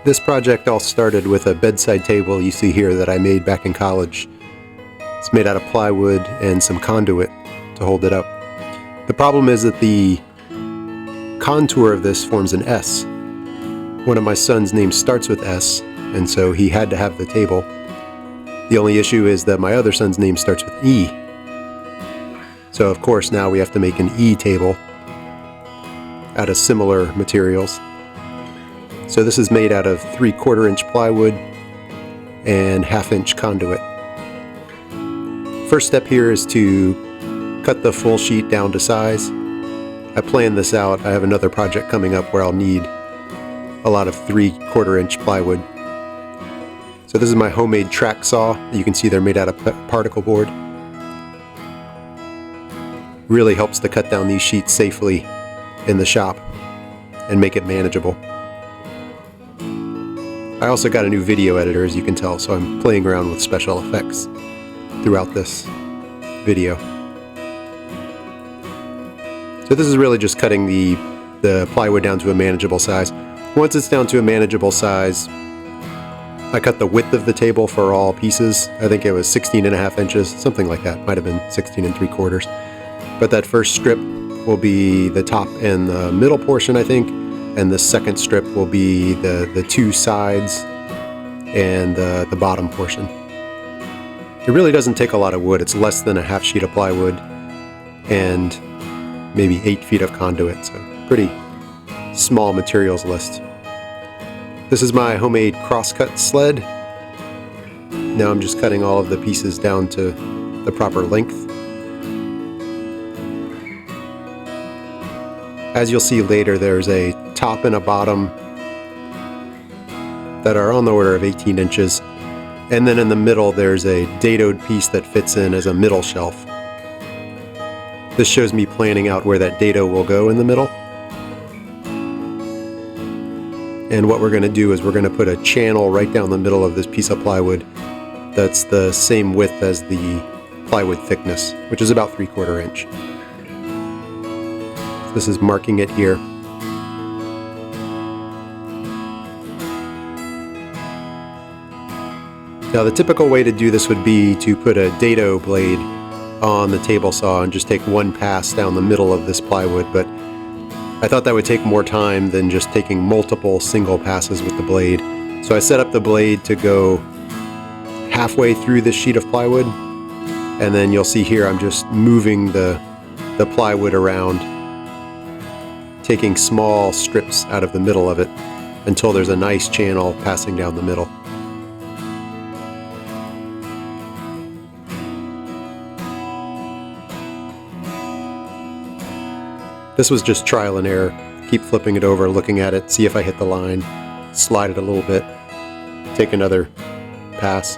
This project all started with a bedside table you see here that I made back in college. It's made out of plywood and some conduit to hold it up. The problem is that the contour of this forms an S. One of my son's names starts with S, and so he had to have the table. The only issue is that my other son's name starts with E. So of course now we have to make an E table out of similar materials. So this is made out of 3/4 inch plywood and 1/2 inch conduit. First step here is to cut the full sheet down to size. I planned this out. I have another project coming up where I'll need a lot of 3/4 inch plywood. So this is my homemade track saw. You can see they're made out of particle board. Really helps to cut down these sheets safely in the shop and make it manageable. I also got a new video editor, as you can tell, so I'm playing around with special effects throughout this video. So this is really just cutting the plywood down to a manageable size. Once it's down to a manageable size, I cut the width of the table for all pieces. I think it was 16.5 inches, something like that. Might have been 16 3/4. But that first strip will be the top and the middle portion, I think. And the second strip will be the two sides and the bottom portion. It really doesn't take a lot of wood. It's less than a 1/2 sheet of plywood and maybe 8 feet of conduit, so pretty small materials list. This is my homemade crosscut sled. Now I'm just cutting all of the pieces down to the proper length. As you'll see later, there's a top and a bottom that are on the order of 18 inches. And then in the middle, there's a dadoed piece that fits in as a middle shelf. This shows me planning out where that dado will go in the middle. And what we're going to do is we're going to put a channel right down the middle of this piece of plywood that's the same width as the plywood thickness, which is about 3/4 inch. This is marking it here. Now the typical way to do this would be to put a dado blade on the table saw and just take one pass down the middle of this plywood, but I thought that would take more time than just taking multiple single passes with the blade. So I set up the blade to go halfway through this sheet of plywood, and then you'll see here I'm just moving the plywood around, taking small strips out of the middle of it until there's a nice channel passing down the middle. This was just trial and error. Keep flipping it over, looking at it, see if I hit the line, slide it a little bit, take another pass.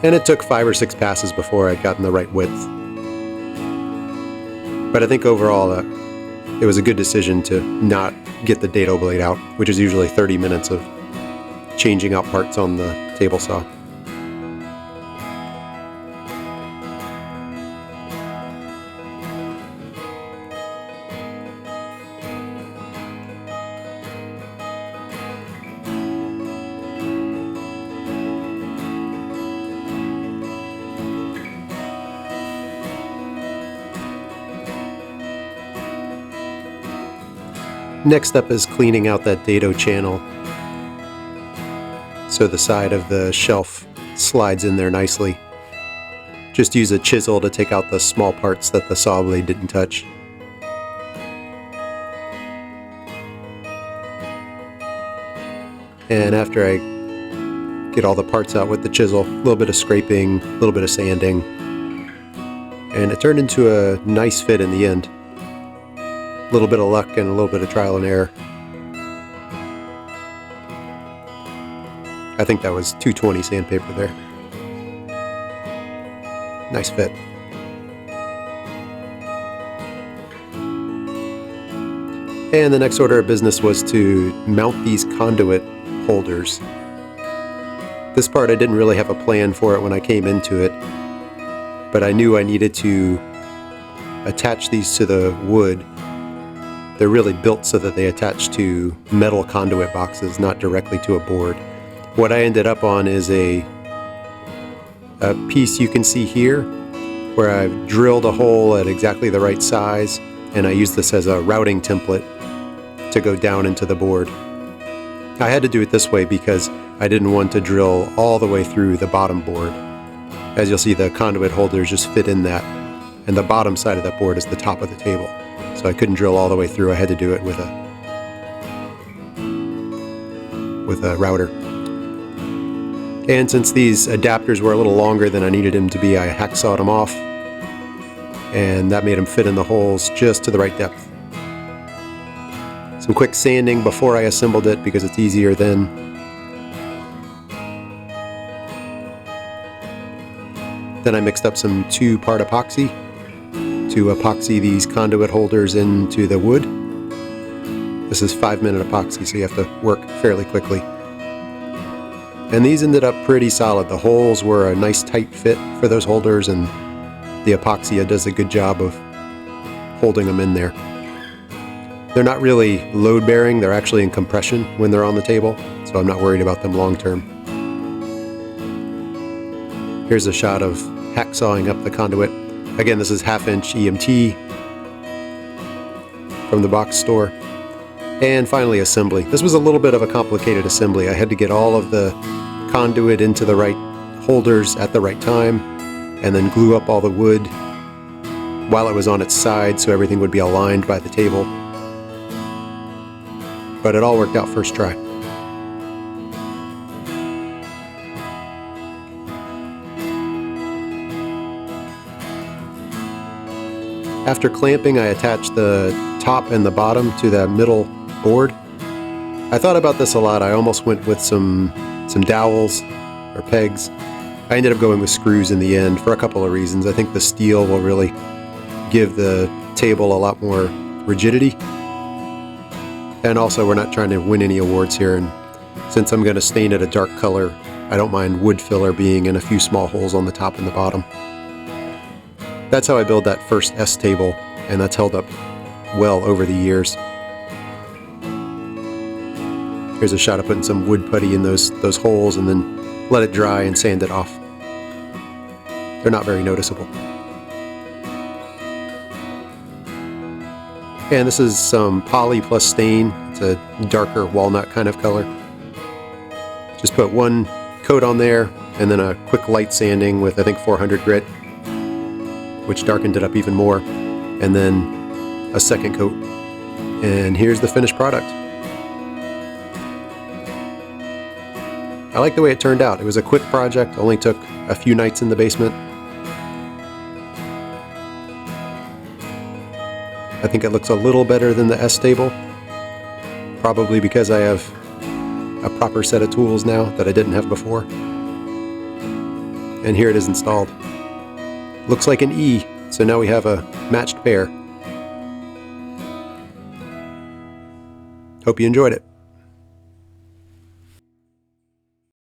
And it took 5 or 6 passes before I'd gotten the right width. But I think overall it was a good decision to not get the dado blade out, which is usually 30 minutes of changing out parts on the table saw. Next up is cleaning out that dado channel so the side of the shelf slides in there nicely. Just use a chisel to take out the small parts that the saw blade didn't touch. And after I get all the parts out with the chisel, a little bit of scraping, a little bit of sanding, and it turned into a nice fit in the end. A little bit of luck and a little bit of trial and error. I think that was 220 sandpaper there. Nice fit. And the next order of business was to mount these conduit holders. This part I didn't really have a plan for it when I came into it, but I knew I needed to attach these to the wood They're really built so that they attach to metal conduit boxes, not directly to a board. What I ended up on is a piece you can see here, where I've drilled a hole at exactly the right size, and I use this as a routing template to go down into the board. I had to do it this way because I didn't want to drill all the way through the bottom board. As you'll see, the conduit holders just fit in that, and the bottom side of that board is the top of the table. So I couldn't drill all the way through. I had to do it with a router. And since these adapters were a little longer than I needed them to be, I hacksawed them off, and that made them fit in the holes just to the right depth. Some quick sanding before I assembled it because it's easier then. Then I mixed up some 2-part epoxy to epoxy these conduit holders into the wood. This is 5-minute epoxy, so you have to work fairly quickly. And these ended up pretty solid. The holes were a nice tight fit for those holders, and the epoxy does a good job of holding them in there. They're not really load-bearing, they're actually in compression when they're on the table, so I'm not worried about them long term. Here's a shot of hacksawing up the conduit. Again, this is 1/2-inch EMT from the box store. And finally, assembly. This was a little bit of a complicated assembly. I had to get all of the conduit into the right holders at the right time, and then glue up all the wood while it was on its side so everything would be aligned by the table. But it all worked out first try. After clamping, I attached the top and the bottom to that middle board. I thought about this a lot. I almost went with some dowels or pegs. I ended up going with screws in the end for a couple of reasons. I think the steel will really give the table a lot more rigidity. And also, we're not trying to win any awards here, and since I'm going to stain it a dark color, I don't mind wood filler being in a few small holes on the top and the bottom. That's how I build that first S table, and that's held up well over the years. Here's a shot of putting some wood putty in those holes and then let it dry and sand it off. They're not very noticeable. And this is some poly plus stain. It's a darker walnut kind of color. Just put one coat on there and then a quick light sanding with I think 400 grit, which darkened it up even more, and then a second coat. And here's the finished product. I like the way it turned out. It was a quick project, only took a few nights in the basement. I think it looks a little better than the S table, probably because I have a proper set of tools now that I didn't have before. And here it is installed. Looks like an E, so now we have a matched pair. Hope you enjoyed it.